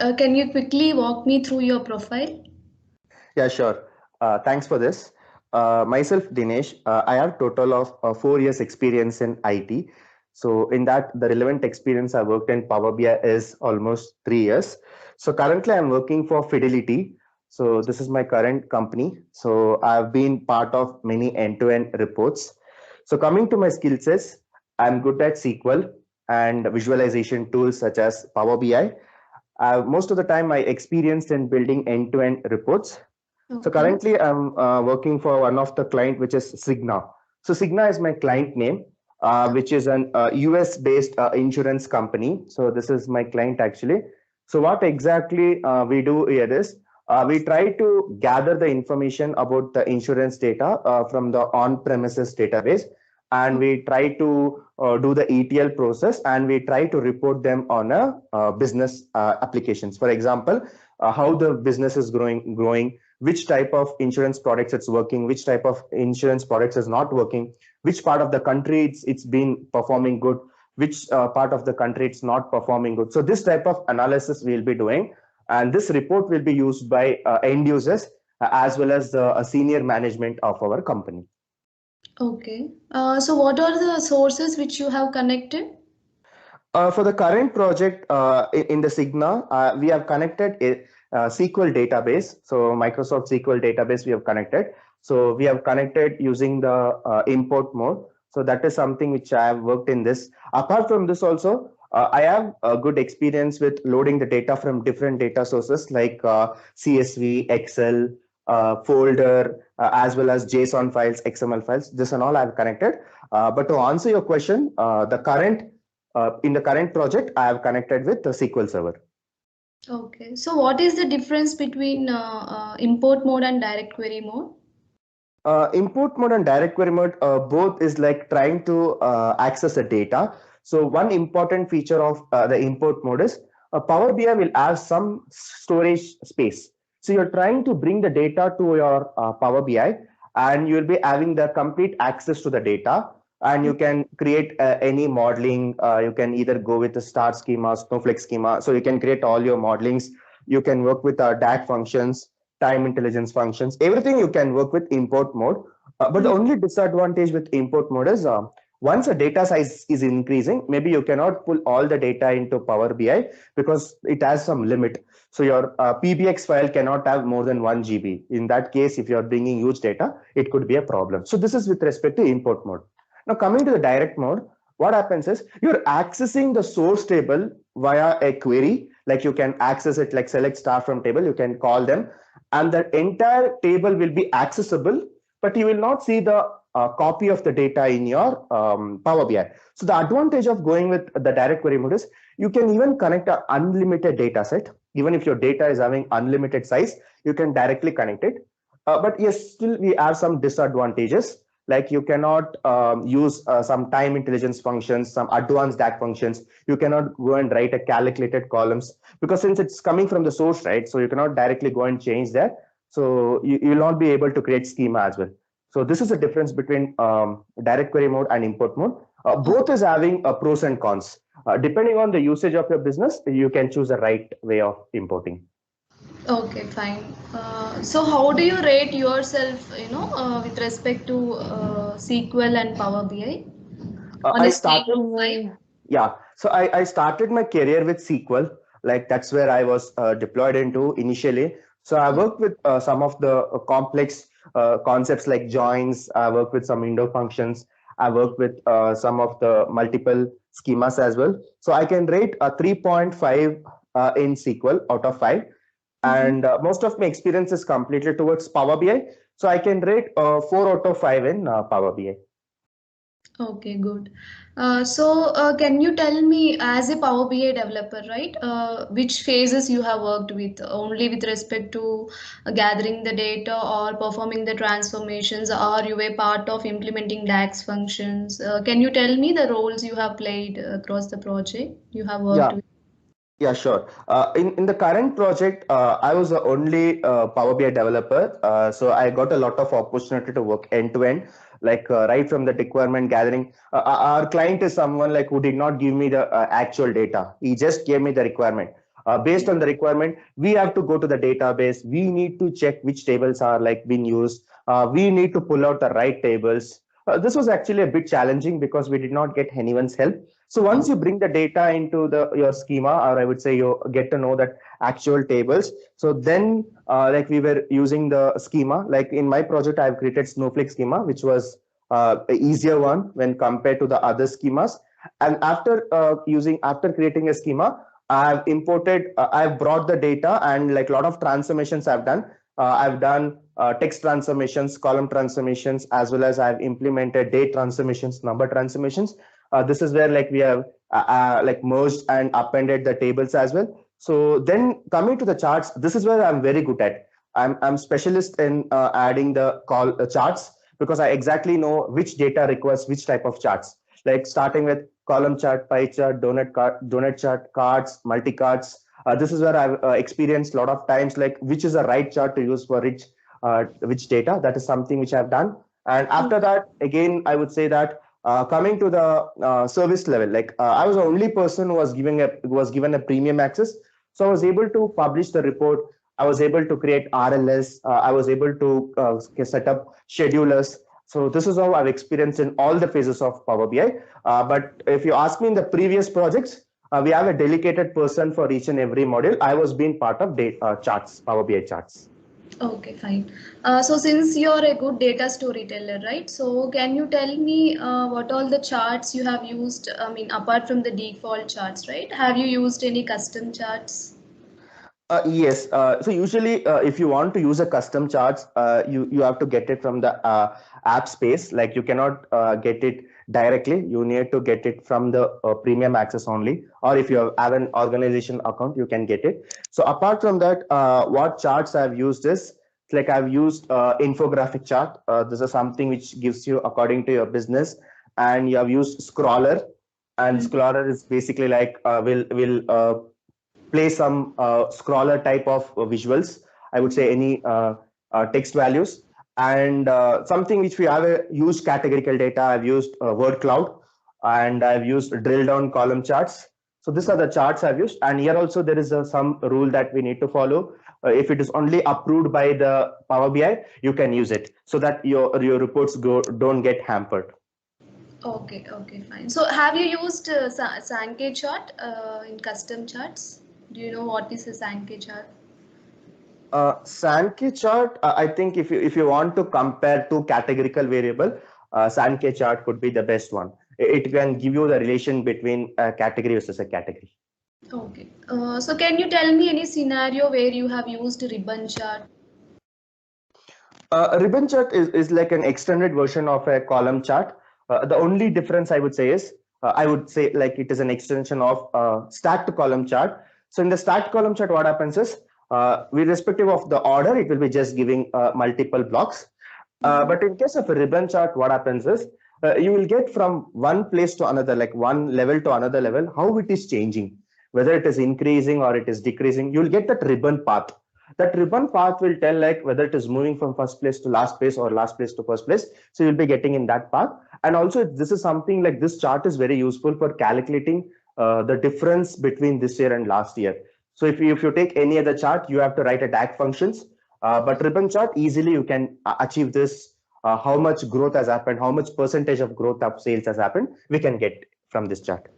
Can you quickly walk me through your profile? Yeah, sure. Thanks for this. Myself, Dinesh, I have total of 4 years experience in IT. So in that, the relevant experience I worked in Power BI is almost 3 years. So currently I'm working for Fidelity. So this is my current company. So I've been part of many end-to-end reports. So coming to my skill sets, I'm good at SQL and visualization tools such as Power BI. Most of the time I experienced in building end-to-end reports. So Okay. currently I'm working for one of the client, which is Cigna. So Cigna is my client name, which is an US based insurance company. So this is my client actually. So what exactly we do here is we try to gather the information about the insurance data from the on-premises database, and we try to do the ETL process, and we try to report them on a business applications. For example, how the business is growing, which type of insurance products it's working, which type of insurance products is not working, which part of the country it's been performing good, which part of the country it's not performing good. So this type of analysis we'll be doing, and this report will be used by end users as well as the senior management of our company. Okay. So what are the sources which you have connected? For the current project in the Cigna, we have connected a SQL database. So Microsoft SQL database we have connected. So we have connected using the import mode. So that is something which I have worked in this. Apart from this also, I have a good experience with loading the data from different data sources like CSV, Excel, folder, as well as JSON files, XML files. This and all I have connected. But to answer your question, in the current project, I have connected with the SQL Server. Okay. So what is the difference between import mode and direct query mode? Import mode and direct query mode, both is like trying to access the data. So one important feature of the import mode is Power BI will have some storage space. So you're trying to bring the data to your Power BI, and you'll be having the complete access to the data, and you can create any modeling. You can either go with the star schema, snowflake schema. So you can create all your modelings. You can work with DAG functions, time intelligence functions, everything you can work with import mode. But the only disadvantage with import mode is once a data size is increasing, maybe you cannot pull all the data into Power BI because it has some limit. So your PBX file cannot have more than 1 GB. In that case, if you're bringing huge data, it could be a problem. So this is with respect to import mode. Now coming to the direct mode, what happens is you're accessing the source table via a query. Like you can access it, like select star from table, you can call them, and the entire table will be accessible, but you will not see the copy of the data in your Power BI. So the advantage of going with the direct query mode is you can even connect an unlimited data set. Even if your data is having unlimited size, you can directly connect it. But yes, still we have some disadvantages. Like you cannot use some time intelligence functions, some advanced DAG functions. You cannot go and write a calculated columns because since it's coming from the source, right? So you cannot directly go and change that. So you will not be able to create schema as well. So this is the difference between direct query mode and import mode. Both is having pros and cons. Depending on the usage of your business, you can choose the right way of importing. Okay, fine. So how do you rate yourself, with respect to SQL and Power BI on I a scale started of five? my Yeah. So I started my career with SQL. Like that's where I was deployed into initially. So I worked with some of the complex concepts like joins. I worked with some window functions. I worked with some of the multiple schemas as well. So I can rate a 3.5 in SQL out of 5. Mhm. And most of my experience is completely towards Power BI. So I can rate 4 out of 5 in Power BI. Okay, good. Can you tell me, as a Power BI developer, right, which phases you have worked with, only with respect to gathering the data or performing the transformations, or you were part of implementing DAX functions? Can you tell me the roles you have played across the project you have worked Yeah. with? Yeah, sure. In the current project, I was the only Power BI developer, so I got a lot of opportunity to work end to end, like right from the requirement gathering. Our client is someone like who did not give me the actual data. He just gave me the requirement. Based on the requirement, we have to go to the database. We need to check which tables are like being used. We need to pull out the right tables. This was actually a bit challenging because we did not get anyone's help. So once you bring the data into the your schema, or I would say you get to know that actual tables. So then, like we were using the schema. Like in my project, I've created Snowflake schema, which was a easier one when compared to the other schemas. And after creating a schema, I've brought the data, and like a lot of transformations I've done. I've done text transformations, column transformations, as well as I've implemented date transformations, number transformations. This is where like we have like merged and appended the tables as well. So then coming to the charts, this is where I'm very good at. I'm specialist in adding the charts, because I exactly know which data requires which type of charts. Like starting with column chart, pie chart, donut chart, cards, multi cards. This is where I've experienced a lot of times, like which is the right chart to use for which data. That is something which I've done. And after that, again, I would say that coming to the service level, like I was the only person who was given a premium access. So I was able to publish the report. I was able to create RLS. I was able to set up schedulers. So this is how I've experienced in all the phases of Power BI. But if you ask me in the previous projects, we have a dedicated person for each and every module. I was being part of charts, Power BI charts. Okay, fine. So since you're a good data storyteller, right? So can you tell me what all the charts you have used? I mean, apart from the default charts, right? Have you used any custom charts? Yes. So usually, if you want to use a custom charts, you have to get it from the app space. Like you cannot get it directly. You need to get it from the premium access only. Or if you have an organization account, you can get it. So apart from that, what charts I've used is like I've used infographic chart. This is something which gives you according to your business, and you have used scroller. And scroller is basically like will play some scroller type of visuals. I would say any text values, and something which we have a huge categorical data. I've used word cloud, and I've used drill down column charts. So these are the charts I've used, and here also there is some rule that we need to follow. If it is only approved by the Power BI, you can use it so that your reports don't get hampered. Okay, okay, fine. So have you used Sankey chart in custom charts? Do you know what is a Sankey chart? Sankey chart, I think if you want to compare two categorical variable, Sankey chart could be the best one. It can give you the relation between a category versus a category. Okay. So can you tell me any scenario where you have used ribbon chart? Ribbon chart is like an extended version of a column chart. The only difference I would say is I would say like it is an extension of stacked column chart. So in the stacked column chart, what happens is with respective of the order, it will be just giving multiple blocks. But in case of a ribbon chart, what happens is you will get from one place to another, like one level to another level, how it is changing, whether it is increasing or it is decreasing. You will get that ribbon path. That ribbon path will tell like whether it is moving from first place to last place or last place to first place. So you'll be getting in that path. And also this is something like this chart is very useful for calculating the difference between this year and last year. So if you take any other chart, you have to write a DAG functions. But ribbon chart, easily you can achieve this. How much growth has happened, how much percentage of growth of sales has happened, we can get from this chart.